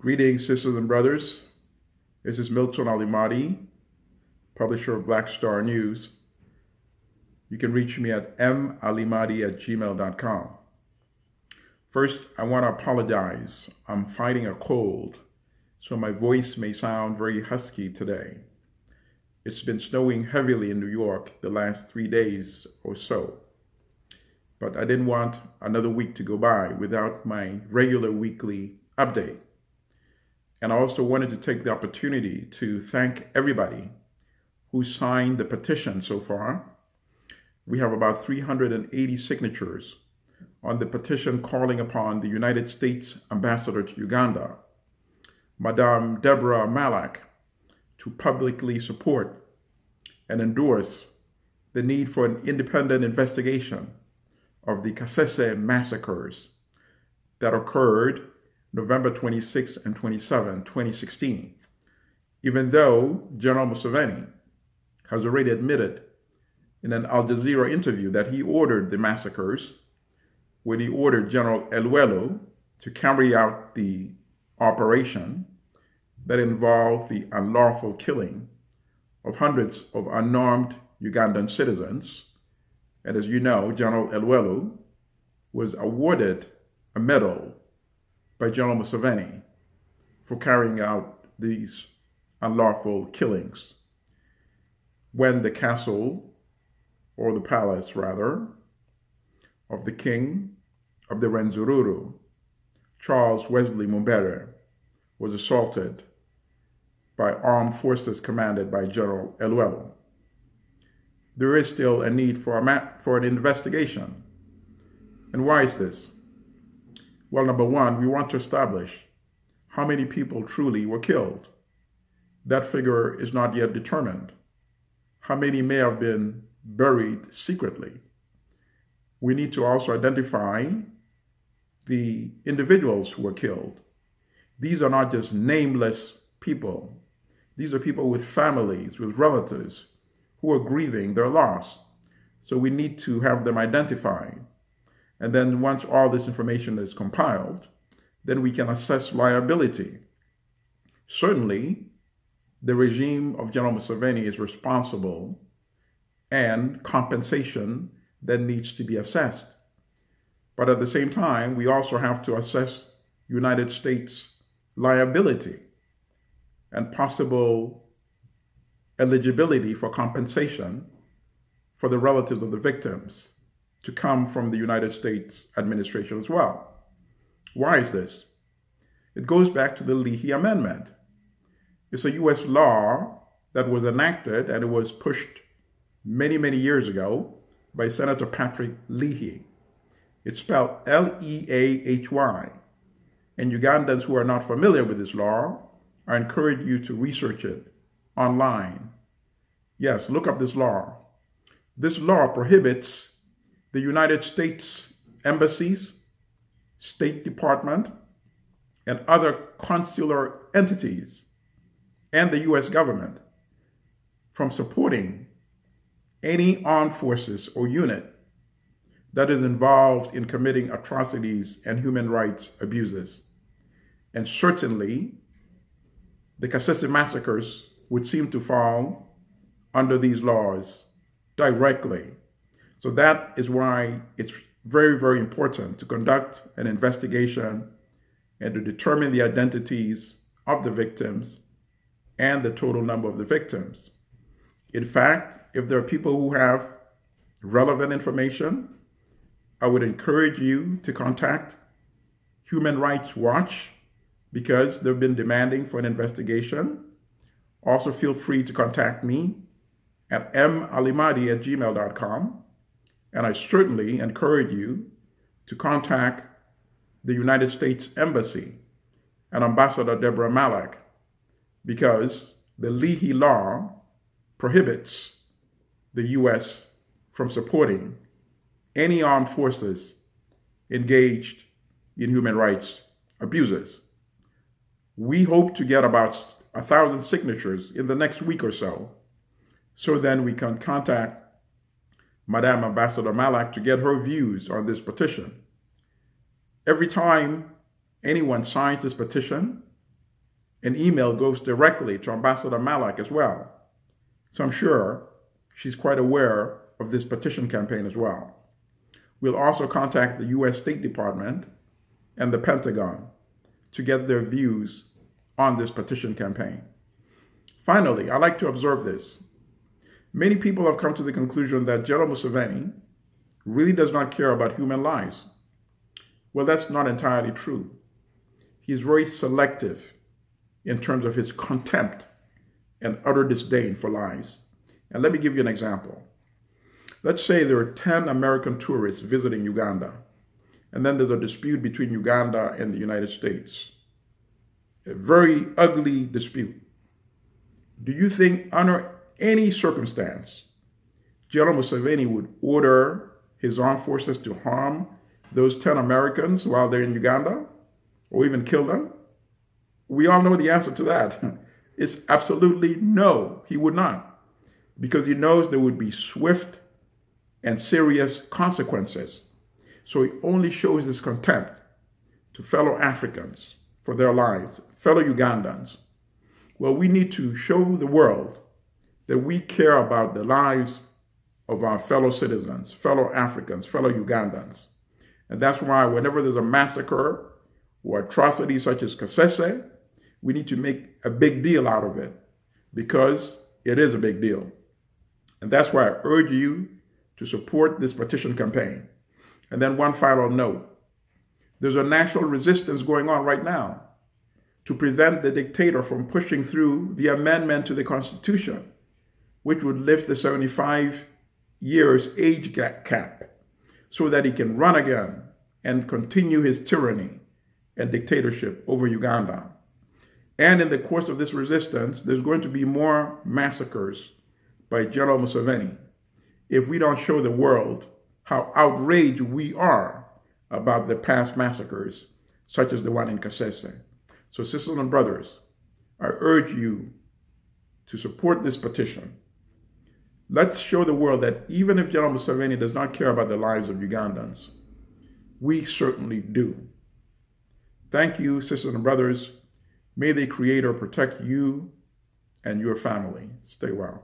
Greetings, sisters and brothers. This is Milton Alimadi, publisher of Black Star News. You can reach me at malimadi@gmail.com. First, I want to apologize. I'm fighting a cold, so my voice may sound very husky today. It's been snowing heavily in New York the last 3 days or so, but I didn't want another week to go by without my regular weekly update. And I also wanted to take the opportunity to thank everybody who signed the petition so far. We have about 380 signatures on the petition calling upon the United States Ambassador to Uganda, Madame Deborah Malac, to publicly support and endorse the need for an independent investigation of the KASESE massacres that occurred November 26 and 27, 2016, even though General Museveni has already admitted in an Al Jazeera interview that he ordered the massacres when he ordered General Elwelo to carry out the operation that involved the unlawful killing of hundreds of unarmed Ugandan citizens. And as you know, General Elwelo was awarded a medal by General Museveni for carrying out these unlawful killings when the castle, or the palace rather, of the king of the Rwenzururu, Charles Wesley Mumbere, was assaulted by armed forces commanded by General Elwelo. There is still a need for an investigation. And why is this? Well, number one, we want to establish how many people truly were killed. That figure is not yet determined. How many may have been buried secretly? We need to also identify the individuals who were killed. These are not just nameless people. These are people with families, with relatives who are grieving their loss. So we need to have them identified. And then once all this information is compiled, then we can assess liability. Certainly, the regime of General Museveni is responsible, and compensation then needs to be assessed. But at the same time, we also have to assess United States liability and possible eligibility for compensation for the relatives of the victims to come from the United States administration as well. Why is this? It goes back to the Leahy Amendment. It's a U.S. law that was enacted, and it was pushed many, many years ago by Senator Patrick Leahy. It's spelled L-E-A-H-Y. And Ugandans who are not familiar with this law, I encourage you to research it online. Yes, look up this law. This law prohibits the United States embassies, State Department, and other consular entities, and the U.S. government from supporting any armed forces or unit that is involved in committing atrocities and human rights abuses. And certainly, the KASESE massacres would seem to fall under these laws directly. So that is why it's very, very important to conduct an investigation and to determine the identities of the victims and the total number of the victims. In fact, if there are people who have relevant information, I would encourage you to contact Human Rights Watch because they've been demanding for an investigation. Also feel free to contact me at malimadi@gmail.com. And I certainly encourage you to contact the United States Embassy and Ambassador Deborah Malac, because the Leahy law prohibits the U.S. from supporting any armed forces engaged in human rights abuses. We hope to get about 1,000 signatures in the next week or so then we can contact Madame Ambassador Malac to get her views on this petition. Every time anyone signs this petition, An email goes directly to Ambassador Malac as well. So I'm sure she's quite aware of this petition campaign as well. We'll also contact the U.S. State Department and the Pentagon to get their views on this petition campaign. Finally, I like to observe this. Many people have come to the conclusion that General Museveni really does not care about human lives. Well, that's not entirely true. He's very selective in terms of his contempt and utter disdain for lives. And let me give you an example. Let's say there are 10 American tourists visiting Uganda, and then there's a dispute between Uganda and the United States. A very ugly dispute. Do you think under any circumstance, General Museveni would order his armed forces to harm those 10 Americans while they're in Uganda, or even kill them? We all know the answer to that. It's absolutely no, he would not, because he knows there would be swift and serious consequences. So he only shows his contempt to fellow Africans for their lives, fellow Ugandans. Well, we need to show the world that we care about the lives of our fellow citizens, fellow Africans, fellow Ugandans. And that's why whenever there's a massacre or atrocities such as KASESE, we need to make a big deal out of it, because it is a big deal. And that's why I urge you to support this petition campaign. And then one final note. There's a national resistance going on right now to prevent the dictator from pushing through the amendment to the Constitution, which would lift the 75 years age cap so that he can run again and continue his tyranny and dictatorship over Uganda. And in the course of this resistance, there's going to be more massacres by General Museveni if we don't show the world how outraged we are about the past massacres, such as the one in KASESE. So sisters and brothers, I urge you to support this petition. Let's show the world that even if General Museveni does not care about the lives of Ugandans, we certainly do. Thank you, sisters and brothers. May the Creator protect you and your family. Stay well.